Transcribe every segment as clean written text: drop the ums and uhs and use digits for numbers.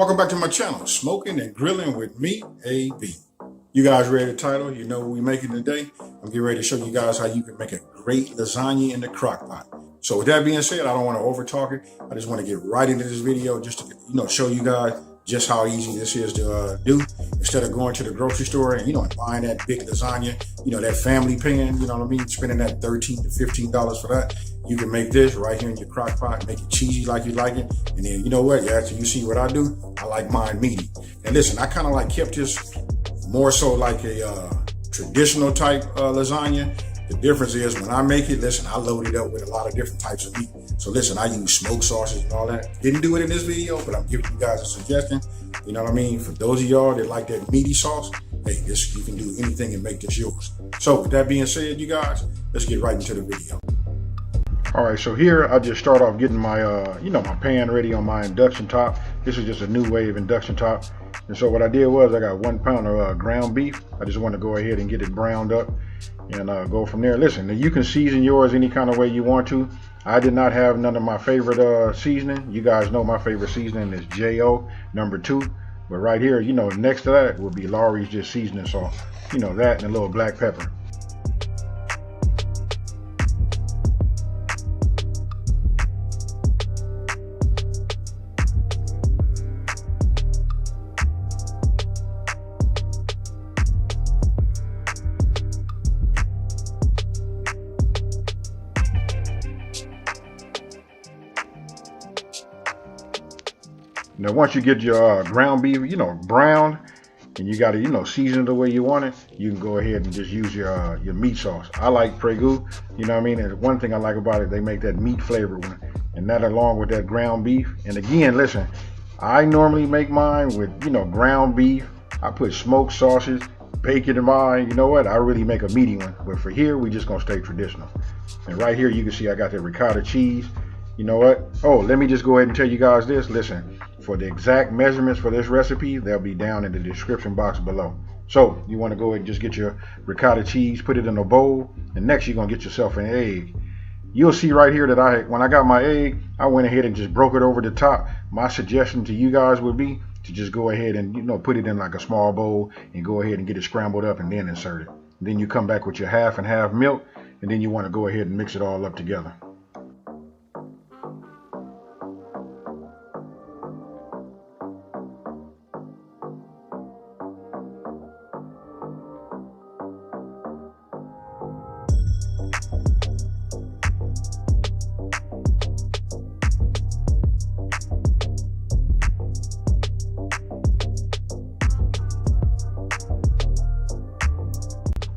Welcome back to my channel, Smoking and Grilling with me, AB. You guys read the title, you know what we're making today. I'm getting ready to show you guys how you can make a great lasagna in the crock pot. So with that being said, I don't want to over talk it. I just want to get right into this video just to show you guys just how easy this is to do. Instead of going to the grocery store and and buying that big lasagna, that family pan, you know what I mean, spending that $13 to $15 for that. You can make this right here in your crock pot, make it cheesy like you like it. And then you know what, after you see what I do, I like mine meaty. And listen, I kind of like kept this more so like a traditional type lasagna. The difference is when I make it, listen, I load it up with a lot of different types of meat. So listen, I use smoked sauces and all that. Didn't do it in this video, but I'm giving you guys a suggestion. You know what I mean? For those of y'all that like that meaty sauce, hey, you can do anything and make this yours. So with that being said, you guys, let's get right into the video. All right, so here I just start off getting my, my pan ready on my induction top. This is just a new wave induction top. And so what I did was I got 1 pound of ground beef. I just want to go ahead and get it browned up and go from there. Listen, you can season yours any kind of way you want to. I did not have none of my favorite seasoning. You guys know my favorite seasoning is JO #2. But right here, next to that will be Lawry's just seasoning sauce. That and a little black pepper. Now, once you get your ground beef, browned, and you got to, season it the way you want it, you can go ahead and just use your meat sauce. I like Prego, you know what I mean? And one thing I like about it, they make that meat flavor one, and that along with that ground beef. And again, listen, I normally make mine with, ground beef. I put smoked sausage, bacon in mine. You know what? I really make a meaty one. But for here, we just gonna stay traditional. And right here, you can see I got the ricotta cheese. You know what? Oh, let me just go ahead and tell you guys this. Listen, for the exact measurements for this recipe, they'll be down in the description box below. So you want to go ahead and just get your ricotta cheese, put it in a bowl, and next you're gonna get yourself an egg. You'll see right here that when I got my egg, I went ahead and just broke it over the top. My suggestion to you guys would be to just go ahead and put it in like a small bowl and go ahead and get it scrambled up and then insert it. Then you come back with your half and half milk, and then you want to go ahead and mix it all up together.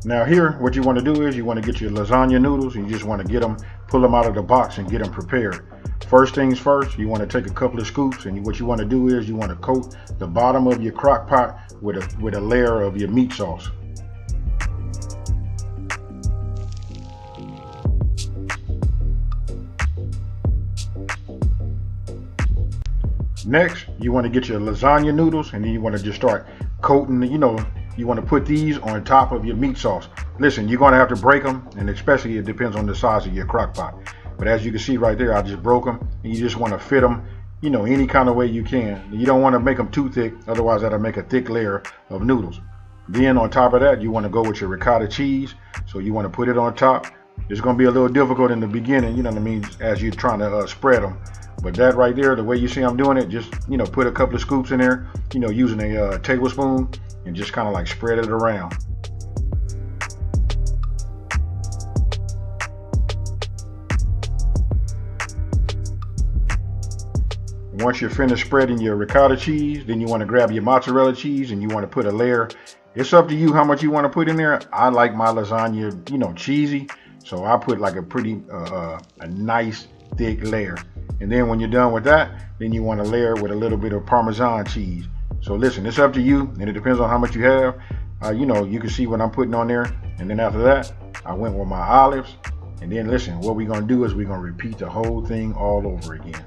Now here, what you want to do is you want to get your lasagna noodles, and you just want to pull them out of the box and get them prepared. First things first, you want to take a couple of scoops, and what you want to do is you want to coat the bottom of your crock pot with a layer of your meat sauce. Next, you want to get your lasagna noodles, and then you want to just start coating, you want to put these on top of your meat sauce. Listen, you're going to have to break them, and especially it depends on the size of your crock pot. But as you can see right there, I just broke them, and you just want to fit them, any kind of way you can. You don't want to make them too thick, otherwise that'll make a thick layer of noodles. Then on top of that, you want to go with your ricotta cheese. So you want to put it on top. It's going to be a little difficult in the beginning, as you're trying to spread them. But that right there, the way you see I'm doing it, just, put a couple of scoops in there, using a tablespoon, and just kind of like spread it around. Once you're finished spreading your ricotta cheese, then you want to grab your mozzarella cheese and you want to put a layer. It's up to you how much you want to put in there. I like my lasagna, cheesy. So I put like a pretty, a nice thick layer. And then when you're done with that, then you want to layer with a little bit of Parmesan cheese. So listen, it's up to you, and it depends on how much you have. You can see what I'm putting on there. And then after that, I went with my olives. And then listen, what we're going to do is we're going to repeat the whole thing all over again.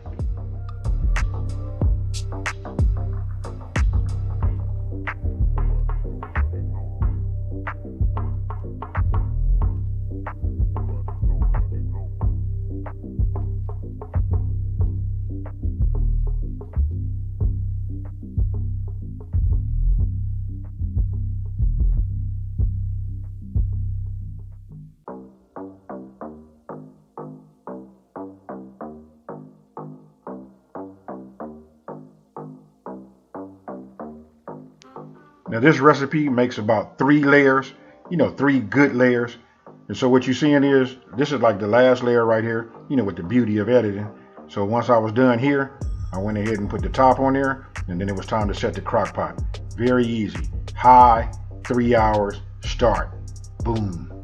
Now this recipe makes about 3 layers, 3 good layers. And so what you're seeing is, this is like the last layer right here, with the beauty of editing. So once I was done here, I went ahead and put the top on there, and then it was time to set the crock pot. Very easy. High, 3 hours, start. Boom.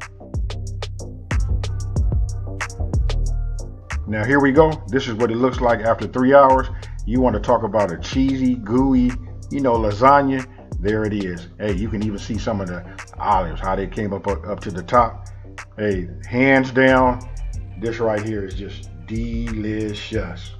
Now here we go. This is what it looks like after 3 hours. You want to talk about a cheesy, gooey, lasagna. There it is. Hey, you can even see some of the olives, how they came up to the top. Hey, hands down, this right here is just delicious.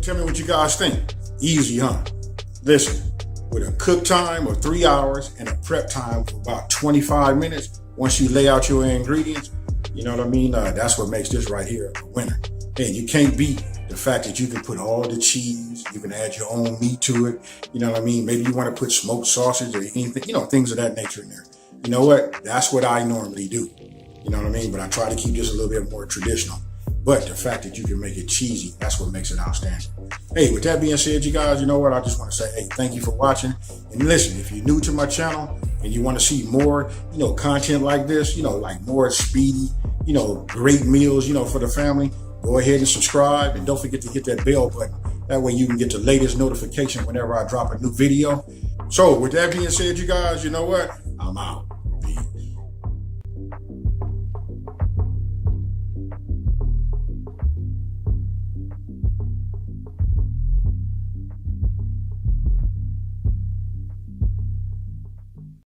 Tell me what you guys think. Easy, huh? Listen, with a cook time of 3 hours and a prep time of about 25 minutes, once you lay out your ingredients, you know what I mean? That's what makes this right here a winner. And you can't beat the fact that you can put all the cheese, you can add your own meat to it. You know what I mean? Maybe you want to put smoked sausage or anything, things of that nature in there. You know what? That's what I normally do. You know what I mean? But I try to keep this a little bit more traditional. But the fact that you can make it cheesy, that's what makes it outstanding. Hey, with that being said, you guys, you know what? I just want to say, hey, thank you for watching. And listen, if you're new to my channel and you want to see more, content like this, like more speedy, great meals, for the family, go ahead and subscribe. And don't forget to hit that bell button. That way you can get the latest notification whenever I drop a new video. So with that being said, you guys, you know what? I'm out.